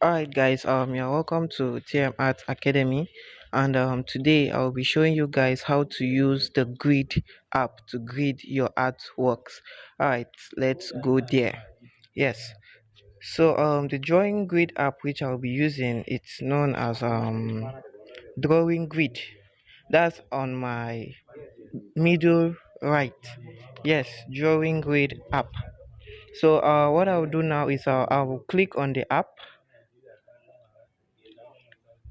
Alright guys, you're welcome to TM Art Academy, and today I'll be showing you guys how to use the grid app to grid your artworks. Alright, let's go there. Yes. So the drawing grid app which I'll be using, it's known as drawing grid. That's on my middle right. Yes, drawing grid app. So what I'll do now is I'll click on the app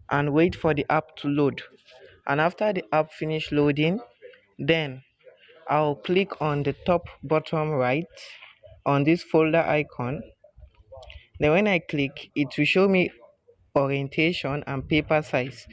and wait for the app to load. And after the app finish loading, then I'll click on the top bottom right on this folder icon. Then when I click, it will show me orientation and paper size.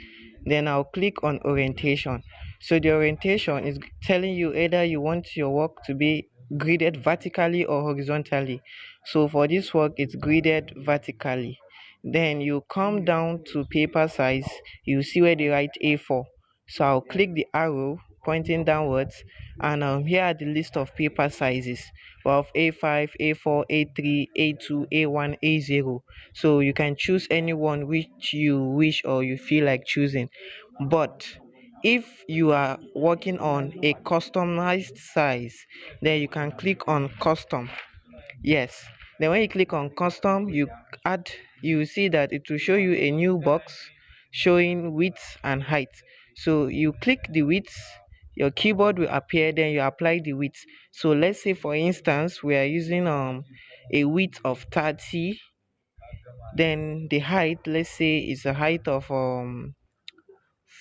Then I'll click on orientation. So the orientation is telling you either you want your work to be gridded vertically or horizontally. So for this work, it's gridded vertically. Then you come down to paper size, you see where they write A4. So I'll click the arrow pointing downwards, and here are the list of paper sizes of A5, A4, A3, A2, A1, A0. So you can choose any one which you wish or you feel like choosing. But if you are working on a customized size, then you can click on custom. Yes. Then when you click on custom, add you see that it will show you a new box showing width and height. So you click the width, your keyboard will appear, then you apply the width. So let's say for instance we are using a width of 30, then the height, let's say, is a height of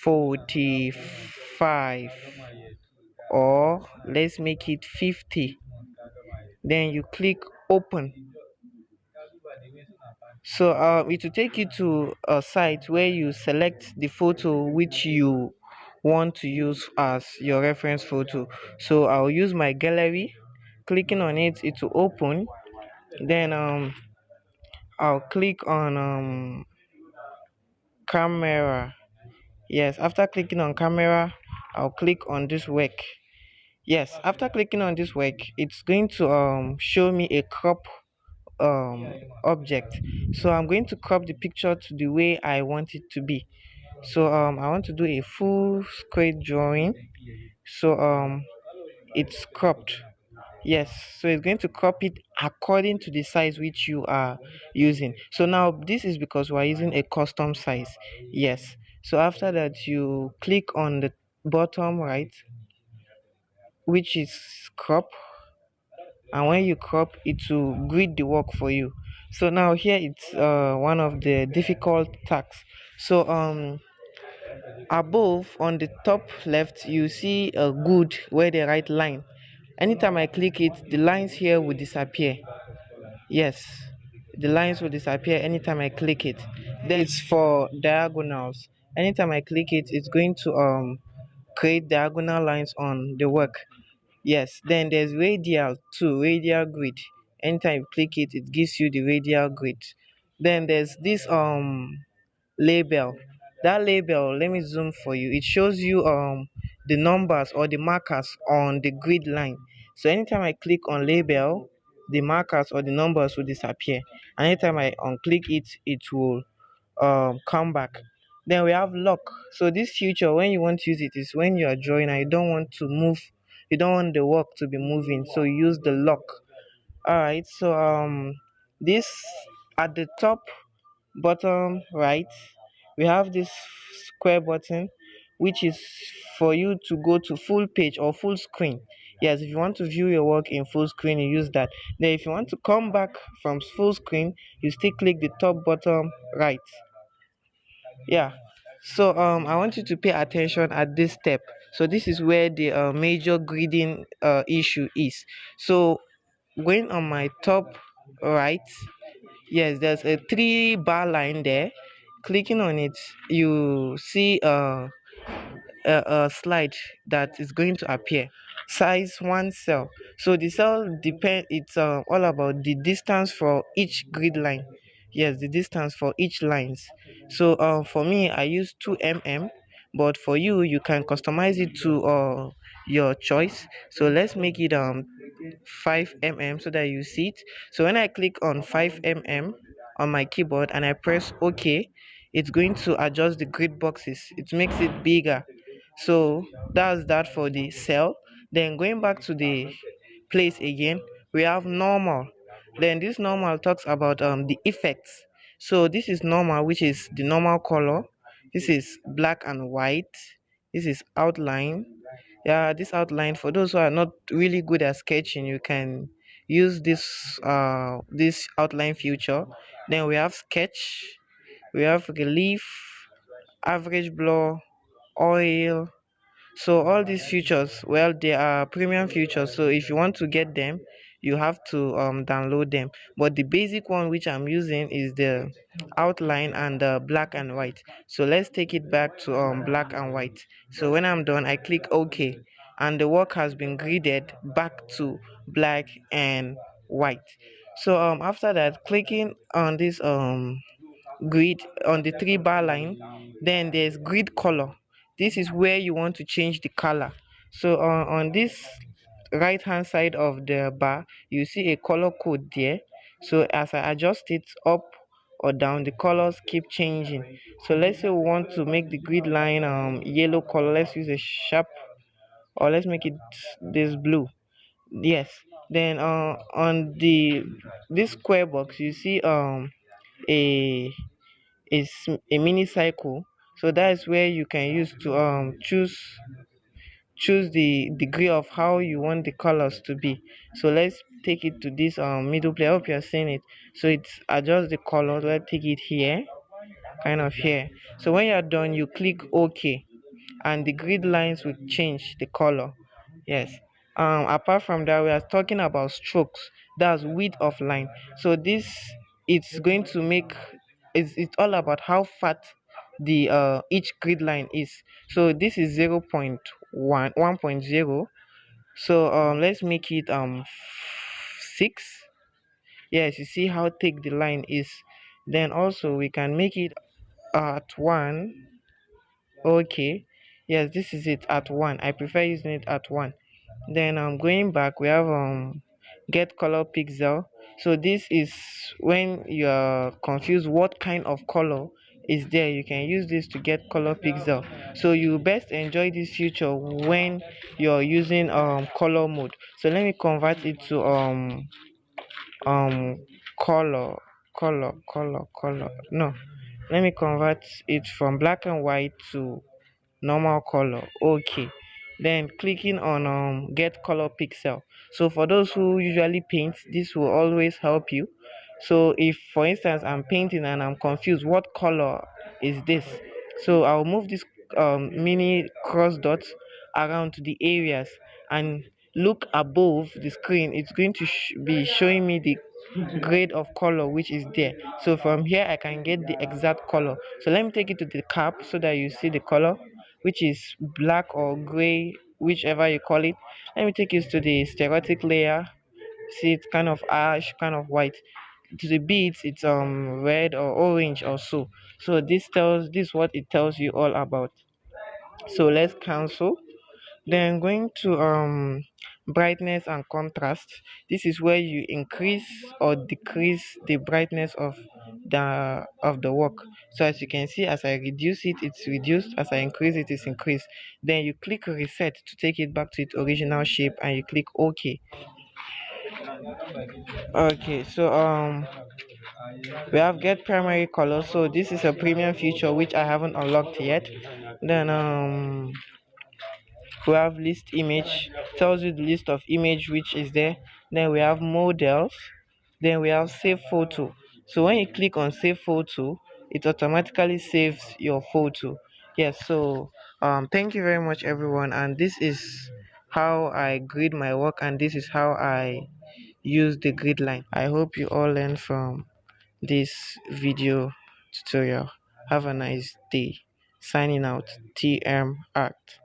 45, or let's make it 50. Then you click open. So it will take you to a site where you select the photo which you want to use as your reference photo. So I'll use my gallery. Clicking on it, it will open. Then I'll click on camera. Yes, after clicking on camera, I'll click on this work. Yes, after clicking on this work, it's going to show me a crop object. So I'm going to crop the picture to the way I want it to be. So I want to do a full square drawing. So it's cropped. Yes, so it's going to crop it according to the size which you are using. So now this is because we're using a custom size. Yes, so after that you click on the bottom right, which is crop, and when you crop, it will grid the work for you. So now here it's one of the difficult tasks. So above on the top left, you see a good where the right line. Anytime I click it, the lines here will disappear. Yes, the lines will disappear anytime I click it. Then it's for diagonals. Anytime I click it, it's going to create diagonal lines on the work. Yes, then there's radial too, radial grid. Anytime you click it, it gives you the radial grid. Then there's this label. That label, let me zoom for you. It shows you the numbers or the markers on the grid line. So anytime I click on label, the markers or the numbers will disappear. And anytime I unclick it, it will come back. Then we have lock. So this feature, when you want to use it, is when you are drawing and you don't want to move, you don't want the work to be moving, so you use the lock. All right, so this at the top bottom right, we have this square button which is for you to go to full page or full screen. Yes, if you want to view your work in full screen, you use that. Then if you want to come back from full screen, you still click the top bottom right. Yeah, so I want you to pay attention at this step. So this is where the major grading issue is. So going on my top right, yes, there's a 3 bar line there. Clicking on it, you see a slide that is going to appear. Size one cell. So the cell depend. It's all about the distance for each grid line. Yes, the distance for each lines. So for me, I use 2 mm, but for you, you can customize it to your choice. So let's make it 5 mm so that you see it. So when I click on 5 mm, on my keyboard and I press OK, it's going to adjust the grid boxes. It makes it bigger. So that's that for the cell. Then going back to the place again, we have normal. Then this normal talks about the effects. So this is normal, which is the normal color. This is black and white. This is outline. Yeah, this outline, for those who are not really good at sketching, you can use this outline feature. Then we have sketch, we have relief, average blur, oil. So all these features, well, they are premium features. So if you want to get them, you have to download them. But the basic one which I'm using is the outline and the black and white. So let's take it back to black and white. So when I'm done, I click OK, and the work has been gridded back to black and white. So after that, clicking on this grid on the 3 bar line, then there's grid color. This is where you want to change the color. So on this right hand side of the bar, you see a color code there. So as I adjust it up or down, the colors keep changing. So let's say we want to make the grid line yellow color. Let's use a sharp, or let's make it this blue. Yes. Then on the this square box, you see a a mini cycle. So that is where you can use to choose the degree of how you want the colors to be. So let's take it to this middle play. I hope you are seeing it. So it's adjust the color. Let's take it here, kind of here. So when you are done, you click OK, and the grid lines will change the color. Yes. Apart from that, we are talking about strokes. That's width of line. So this, it's going to make, it's all about how fat the each grid line is. So this is 0.1 1.0. So let's make it 6. Yes, you see how thick the line is. Then also we can make it at 1. Okay, yes, this is it at 1. I prefer using it at 1. Then going back, we have get color pixel. So this is when you are confused what kind of color is there, you can use this to get color pixel. So you best enjoy this feature when you're using color mode. So let me convert it to um color color. No, let me convert it from black and white to normal color. Okay, then clicking on get color pixel. So for those who usually paint, this will always help you. So if for instance I'm painting and I'm confused what color is this, so I'll move this mini cross dots around the areas and look above the screen. It's going to be showing me the grade of color which is there. So from here I can get the exact color. So let me take it to the cap so that you see the color, which is black or gray, whichever you call it. Let me take it to the stereotype layer. See, it's kind of ash, kind of white. To the beads, it's red or orange or so. So this what it tells you all about. So let's cancel. Then going to brightness and contrast. This is where you increase or decrease the brightness of the work. So as you can see, as I reduce it, it's reduced. As I increase it, it's increased. Then you click reset to take it back to its original shape, and you click OK. Okay, so we have get primary color. So this is a premium feature which I haven't unlocked yet. Then we have list image, tells you the list of image which is there. Then we have models. Then we have save photo. So when you click on save photo, it automatically saves your photo. Yes. So thank you very much everyone, and this is how I grid my work, and this is how I use the grid line. I hope you all learn from this video tutorial. Have a nice day. Signing out, TM Art.